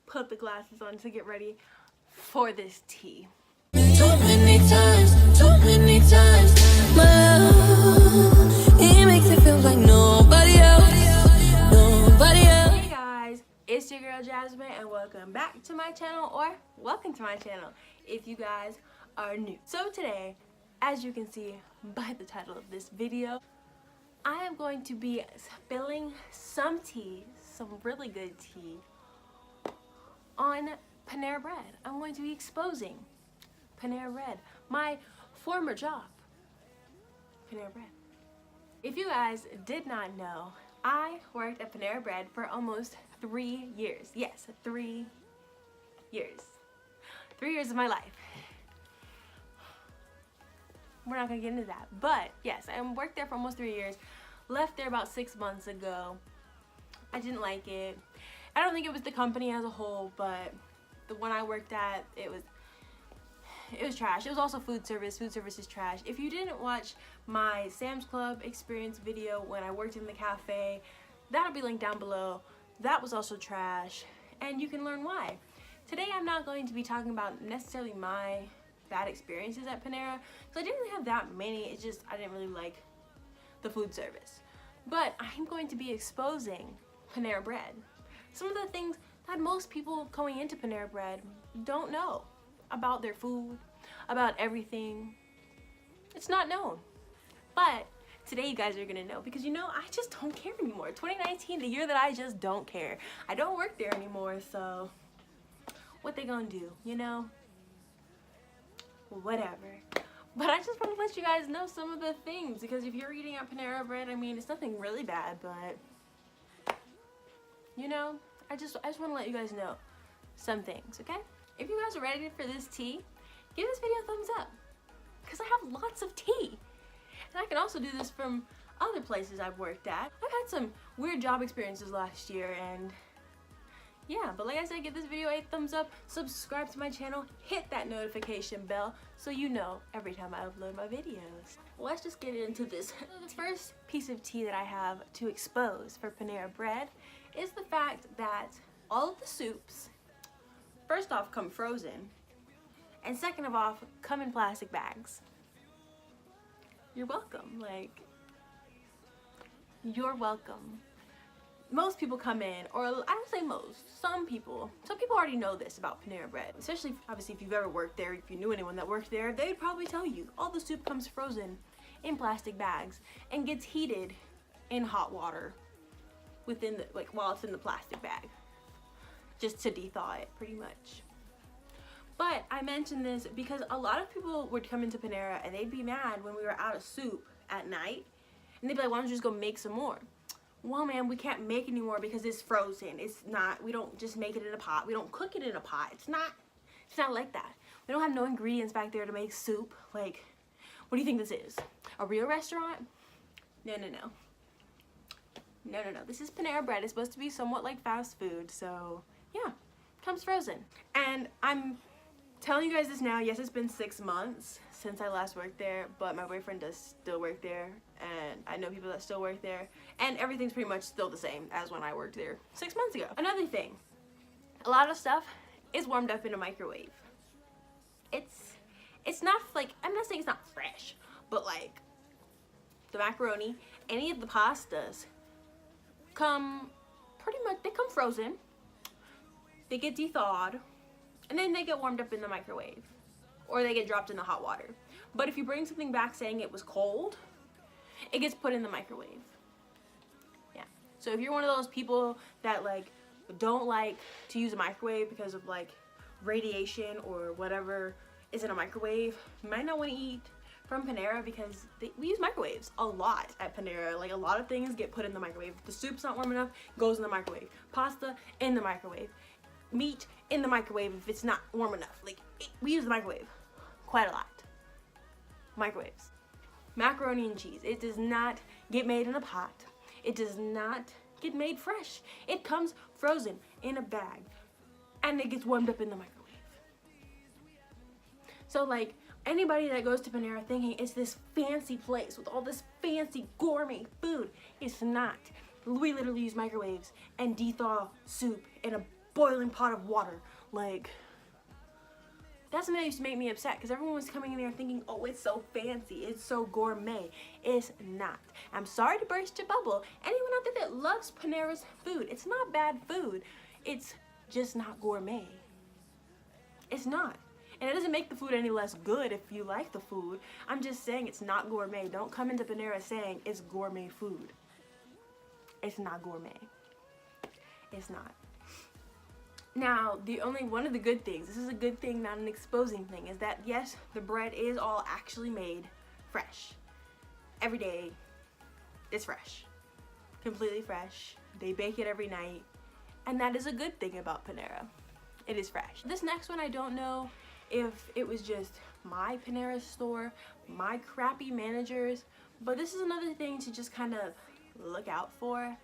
put the glasses on to get ready for this tea. Too many times, my love, it makes it feel like nobody else. Hey guys, it's your girl Jasmine and welcome back to my channel, or welcome to my channel if you guys are new. So today, as you can see by the title of this video, I am going to be spilling some tea, some really good tea, on Panera Bread. I'm going to be exposing Panera Bread, my former job, Panera Bread. If you guys did not know, I worked at Panera Bread for almost 3 years. Yes, 3 years. 3 years of my life. We're not gonna get into that, but yes, I worked there for almost 3 years. Left there about 6 months ago. I didn't like it. I don't think it was the company as a whole, but the one I worked at, it was trash. It was also food service. Food service is trash. If you didn't watch my Sam's Club experience video when I worked in the cafe, that'll be linked down below. That was also trash, and you can learn why. Today I'm not going to be talking about necessarily my bad experiences at Panera, because I didn't really have that many. It's just I didn't really like the food service. But I'm going to be exposing Panera Bread. Some of the things that most people going into Panera Bread don't know about their food, about everything. It's not known. But today you guys are gonna know, because you know, I just don't care anymore. 2019, the year that I just don't care. I don't work there anymore, so what they gonna do, you know? Whatever. But I just want to let you guys know some of the things, because if you're eating at Panera Bread, I mean, it's nothing really bad, but you know, I just want to let you guys know some things, okay? If you guys are ready for this tea, give this video a thumbs up, because I have lots of tea. And I can also do this from other places I've worked at. I've had some weird job experiences last year, and yeah, but like I said, give this video a thumbs up, subscribe to my channel, hit that notification bell so you know every time I upload my videos. Let's just get into this. The first piece of tea that I have to expose for Panera Bread is the fact that all of the soups, first off, come frozen, and second of all, come in plastic bags. You're welcome. Like, you're welcome. Most people come in, or I don't say most, some people already know this about Panera Bread, especially obviously if you've ever worked there. If you knew anyone that worked there, they'd probably tell you all the soup comes frozen in plastic bags and gets heated in hot water within the, like, while it's in the plastic bag, just to de-thaw it pretty much. But I mention this because a lot of people would come into Panera and they'd be mad when we were out of soup at night, and they'd be like, why don't you just go make some more? Well, man, we can't make anymore because it's frozen. It's not, we don't just make it in a pot. We don't cook it in a pot. It's not like that. We don't have no ingredients back there to make soup. Like, what do you think this is? A real restaurant? No. This is Panera Bread. It's supposed to be somewhat like fast food. So, yeah, comes frozen. And I'm telling you guys this now. Yes, it's been 6 months since I last worked there, but my boyfriend does still work there, and I know people that still work there, and everything's pretty much still the same as when I worked there 6 months ago. Another thing, a lot of stuff is warmed up in a microwave. It's not like, I'm not saying it's not fresh, but like the macaroni, any of the pastas come pretty much, they come frozen, they get de-thawed, and then they get warmed up in the microwave, or they get dropped in the hot water. But if you bring something back saying it was cold, it gets put in the microwave. Yeah. So if you're one of those people that like don't like to use a microwave because of like radiation or whatever is in a microwave, you might not want to eat from Panera, because we use microwaves a lot at Panera. Like, a lot of things get put in the microwave. If the soup's not warm enough, goes in the microwave. Pasta in the microwave. Meat in the microwave if it's not warm enough. Like, we use the microwave quite a lot. Microwaves. Macaroni and cheese, it does not get made in a pot. It does not get made fresh. It comes frozen in a bag, and it gets warmed up in the microwave. So like, anybody that goes to Panera thinking it's this fancy place with all this fancy gourmet food, it's not. We literally use microwaves and de-thaw soup in a boiling pot of water. Like, that's something that used to make me upset because everyone was coming in there thinking, oh, it's so fancy, it's so gourmet. It's not. I'm sorry to burst your bubble. Anyone out there that loves Panera's food, it's not bad food. It's just not gourmet. It's not. And it doesn't make the food any less good if you like the food. I'm just saying it's not gourmet. Don't come into Panera saying it's gourmet food. It's not gourmet. It's not. Now, one of the good things, this is a good thing, not an exposing thing, is that yes, the bread is all actually made fresh. Every day, it's fresh. Completely fresh. They bake it every night. And that is a good thing about Panera. It is fresh. This next one, I don't know if it was just my Panera store, my crappy managers, but this is another thing to just kind of look out for.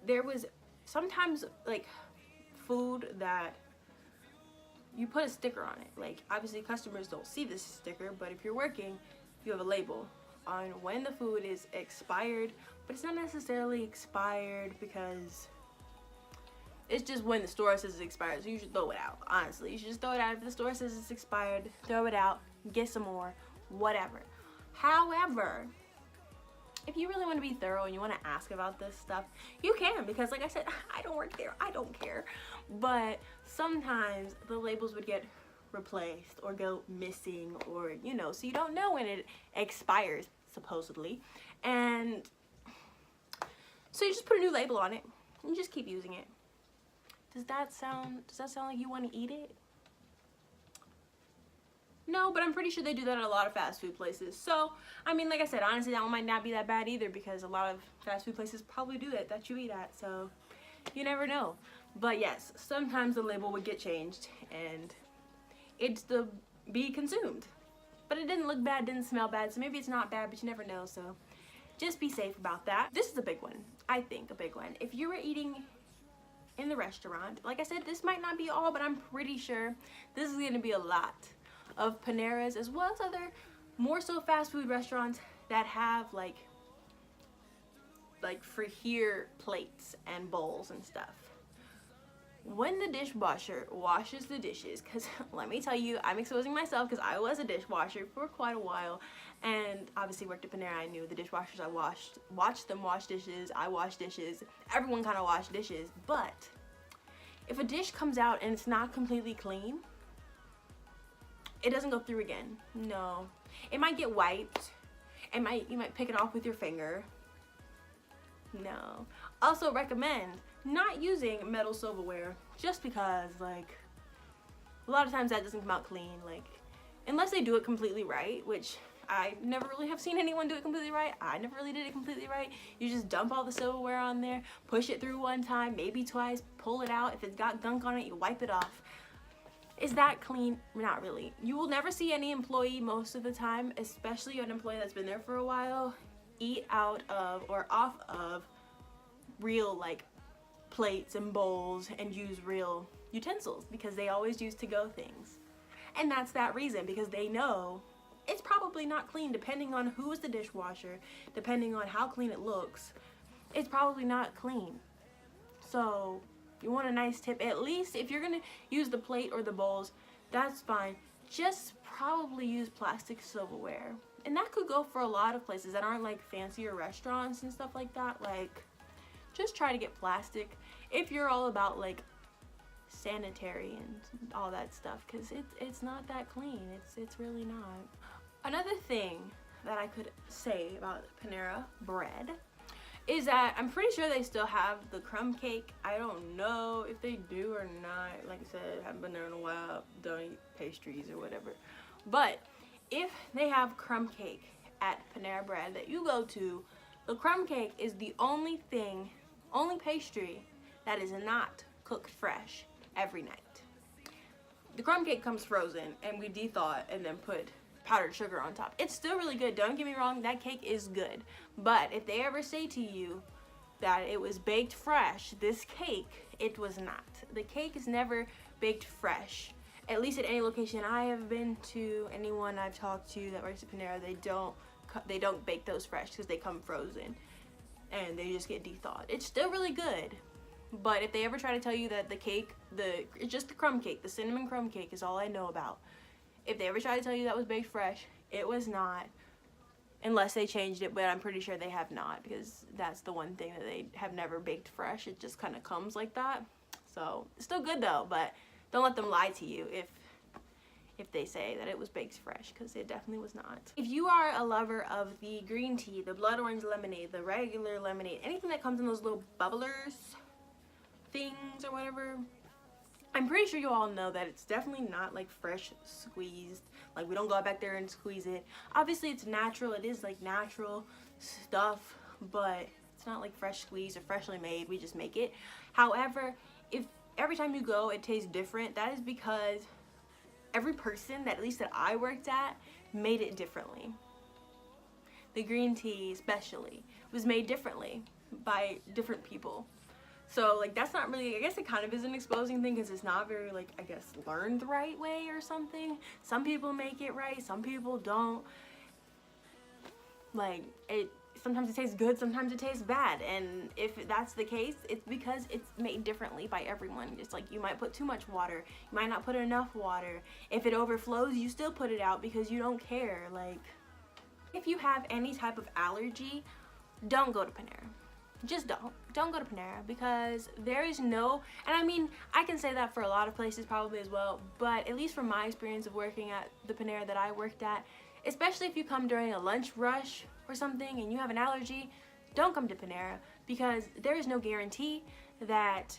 There was sometimes like food that you put a sticker on it. Like, obviously customers don't see this sticker, but if you're working, you have a label on when the food is expired, but it's not necessarily expired because it's just when the store says it's expired, so you should throw it out. Honestly, you should just throw it out. If the store says it's expired, throw it out, get some more, whatever. However, if you really want to be thorough and you want to ask about this stuff, you can, because like I said, I don't work there, I don't care. But sometimes the labels would get replaced or go missing, or you know, so you don't know when it expires, supposedly. And so you just put a new label on it and you just keep using it. Does that sound like you want to eat it? No, but I'm pretty sure they do that at a lot of fast food places. So, I mean, like I said, honestly, that one might not be that bad either, because a lot of fast food places probably do that you eat at. So, you never know. But yes, sometimes the label would get changed and it's to be consumed. But it didn't look bad, didn't smell bad, so maybe it's not bad, but you never know. So, just be safe about that. This is a big one. I think a big one. If you were eating in the restaurant, like I said, this might not be all, but I'm pretty sure this is going to be a lot of Paneras, as well as other more so fast food restaurants that have like for here plates and bowls and stuff. When the dishwasher washes the dishes, because let me tell you, I'm exposing myself because I was a dishwasher for quite a while, and obviously worked at Panera. I knew the dishwashers. I watched them wash dishes. I wash dishes. Everyone kind of washed dishes. But if a dish comes out and it's not completely clean, it doesn't go through again. No, it might get wiped. You might pick it off with your finger. No. Also recommend not using metal silverware, just because like a lot of times that doesn't come out clean, like unless they do it completely right, which I never really have seen anyone do it completely right. I never really did it completely right. You just dump all the silverware on there, push it through one time, maybe twice, pull it out. If it's got gunk on it, you wipe it off. Is that clean? Not really. You will never see any employee most of the time, especially an employee that's been there for a while, eat out of or off of real like plates and bowls and use real utensils, because they always use to-go things. And that's that reason, because they know it's probably not clean, depending on who's the dishwasher, depending on how clean it looks. It's probably not clean. So you want a nice tip, at least if you're gonna use the plate or the bowls, that's fine. Just probably use plastic silverware. And that could go for a lot of places that aren't like fancier restaurants and stuff like that. Like, just try to get plastic if you're all about like sanitary and all that stuff, because it's not that clean. It's really not. Another thing that I could say about Panera bread is that I'm pretty sure they still have the crumb cake. I don't know if they do or not. Like I said, I haven't been there in a while. Don't eat pastries or whatever. But if they have crumb cake at Panera Bread that you go to, the crumb cake is the only pastry that is not cooked fresh every night. The crumb cake comes frozen and we de-thaw it and then put powdered sugar on top. It's still really good, don't get me wrong, that cake is good. But if they ever say to you that it was baked fresh, this cake, it was not. The cake is never baked fresh. At least at any location I have been to, anyone I've talked to that works at Panera, they don't bake those fresh because they come frozen. and they just get de-thawed. It's still really good, but if they ever try to tell you that the cake, it's just the crumb cake, the cinnamon crumb cake is all I know about. If they ever try to tell you that was baked fresh, it was not, unless they changed it, but I'm pretty sure they have not, because that's the one thing that they have never baked fresh. It just kind of comes like that. So it's still good though, but don't let them lie to you if they say that it was baked fresh, because it definitely was not. If you are a lover of the green tea, the blood orange lemonade, the regular lemonade, anything that comes in those little bubblers things or whatever, I'm pretty sure you all know that it's definitely not like fresh squeezed. Like, we don't go back there and squeeze it. Obviously it's natural, it is like natural stuff, but it's not like fresh squeezed or freshly made. We just make it. However, if every time you go it tastes different, that is because every person that, at least that I worked at, made it differently. The green tea especially was made differently by different people. So like, that's not really, I guess it kind of is an exposing thing, because it's not very, like, I guess, learned the right way or something. Some people make it right, some people don't. Like, sometimes it tastes good, sometimes it tastes bad, and if that's the case, it's because it's made differently by everyone. It's like, you might put too much water, you might not put enough water. If it overflows, you still put it out because you don't care. Like, if you have any type of allergy, don't go to Panera. Just don't go to Panera, because there is no, and I mean, I can say that for a lot of places probably as well, but at least from my experience of working at the Panera that I worked at, especially if you come during a lunch rush or something and you have an allergy, don't come to Panera, because there is no guarantee that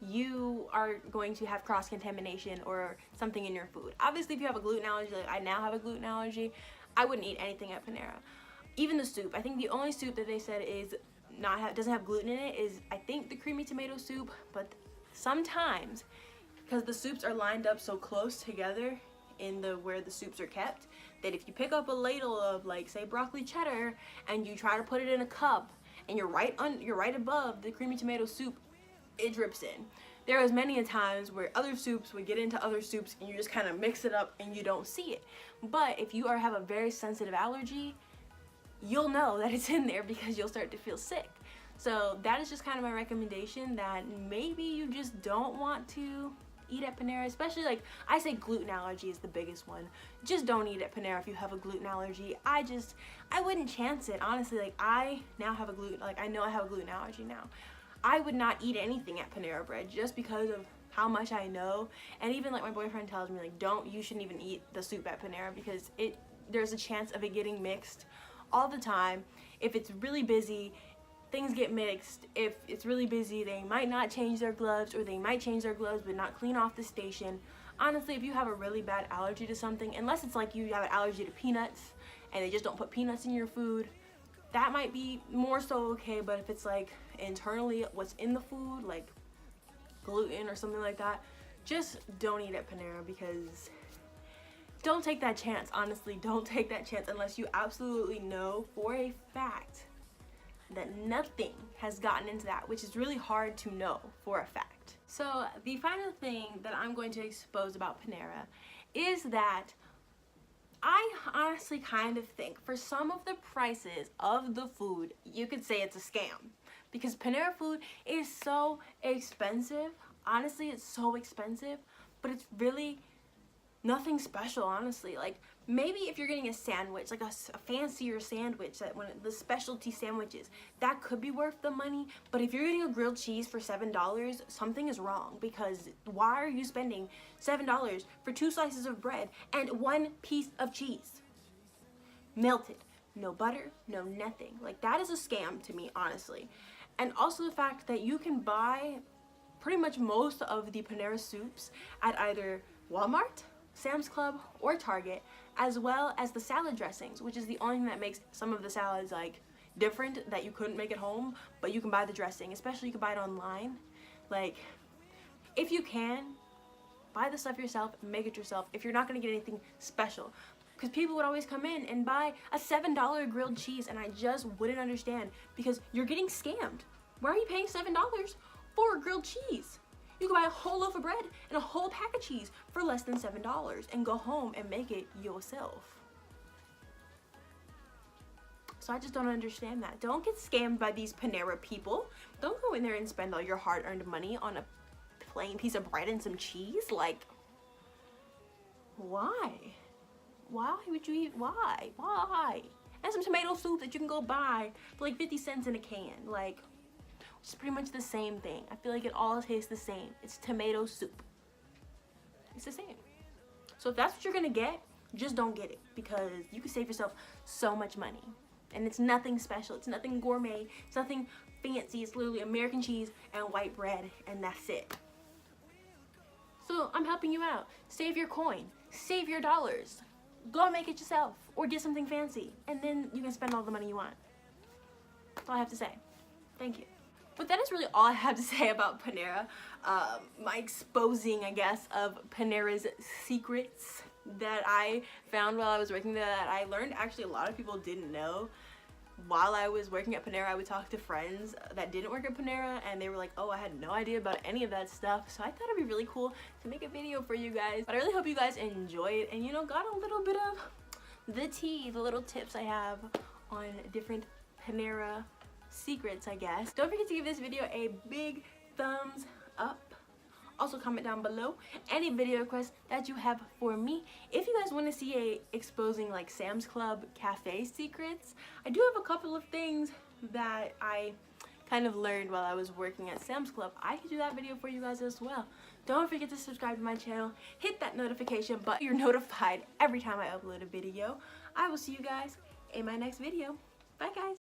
you are going to have cross-contamination or something in your food. Obviously, if you have a gluten allergy, like I now have a gluten allergy, I wouldn't eat anything at Panera. Even the soup, I think the only soup that they said is doesn't have gluten in it is, I think, the creamy tomato soup. But sometimes, because the soups are lined up so close together in where the soups are kept, that if you pick up a ladle of, like, say, broccoli cheddar and you try to put it in a cup and you're right above the creamy tomato soup, it drips in. There was many a times where other soups would get into other soups and you just kind of mix it up and you don't see it. But if you have a very sensitive allergy, you'll know that it's in there, because you'll start to feel sick. So that is just kind of my recommendation, that maybe you just don't want to eat at Panera, especially, like, I say gluten allergy is the biggest one. Just don't eat at Panera if you have a gluten allergy. I wouldn't chance it, honestly. Like, I now have a gluten, like, I know I have a gluten allergy now. I would not eat anything at Panera Bread just because of how much I know. And even, like, my boyfriend tells me, like, you shouldn't even eat the soup at Panera, because there's a chance of it getting mixed all the time. If it's really busy, things get mixed. If it's really busy, they might not change their gloves, or they might change their gloves but not clean off the station. Honestly, if you have a really bad allergy to something, unless it's like you have an allergy to peanuts and they just don't put peanuts in your food, that might be more so okay. But if it's like internally what's in the food, like gluten or something like that, just don't eat at Panera, because don't take that chance. Honestly, don't take that chance unless you absolutely know for a fact that nothing has gotten into that, which is really hard to know for a fact. So the final thing that I'm going to expose about Panera is that I honestly kind of think for some of the prices of the food, you could say it's a scam, because Panera food is so expensive. Honestly, it's so expensive, but it's really nothing special, honestly. Like, maybe if you're getting a sandwich, like a fancier sandwich, that the specialty sandwiches, that could be worth the money. But if you're getting a grilled cheese for $7, something is wrong, because why are you spending $7 for 2 slices of bread and 1 piece of cheese? Melted. No butter, no nothing. Like, that is a scam to me, honestly. And also the fact that you can buy pretty much most of the Panera soups at either Walmart, Sam's Club, or Target, as well as the salad dressings, which is the only thing that makes some of the salads like different, that you couldn't make at home, but you can buy the dressing. Especially you can buy it online. Like, if you can, buy the stuff yourself and make it yourself if you're not going to get anything special. Because people would always come in and buy a $7 grilled cheese, and I just wouldn't understand, because you're getting scammed. Why are you paying $7 for a grilled cheese? You can buy a whole loaf of bread and a whole pack of cheese for less than $7 and go home and make it yourself. So I just don't understand that. Don't get scammed by these Panera people. Don't go in there and spend all your hard-earned money on a plain piece of bread and some cheese. Like, why? Why would you eat? Why? And some tomato soup that you can go buy for like 50 cents in a can. Like, it's pretty much the same thing. I feel like it all tastes the same. It's tomato soup. It's the same. So if that's what you're gonna get, just don't get it, because you can save yourself so much money. And it's nothing special. It's nothing gourmet. It's nothing fancy. It's literally American cheese and white bread, and that's it. So I'm helping you out. Save your coin. Save your dollars. Go and make it yourself, or get something fancy, and then you can spend all the money you want. That's all I have to say. Thank you. But that is really all I have to say about Panera. My exposing, I guess, of Panera's secrets that I found while I was working there, that I learned actually a lot of people didn't know. While I was working at Panera, I would talk to friends that didn't work at Panera, and they were like, oh, I had no idea about any of that stuff. So I thought it'd be really cool to make a video for you guys. But I really hope you guys enjoy it and, you know, got a little bit of the tea, the little tips I have on different Panera secrets, I guess. Don't forget to give this video a big thumbs up. Also comment down below any video requests that you have for me. If you guys want to see a exposing like Sam's Club cafe secrets, I do have a couple of things that I kind of learned while I was working at Sam's Club. I could do that video for you guys as well. Don't forget to subscribe to my channel, hit that notification button. You're notified every time I upload a video. I will see you guys in my next video. Bye guys.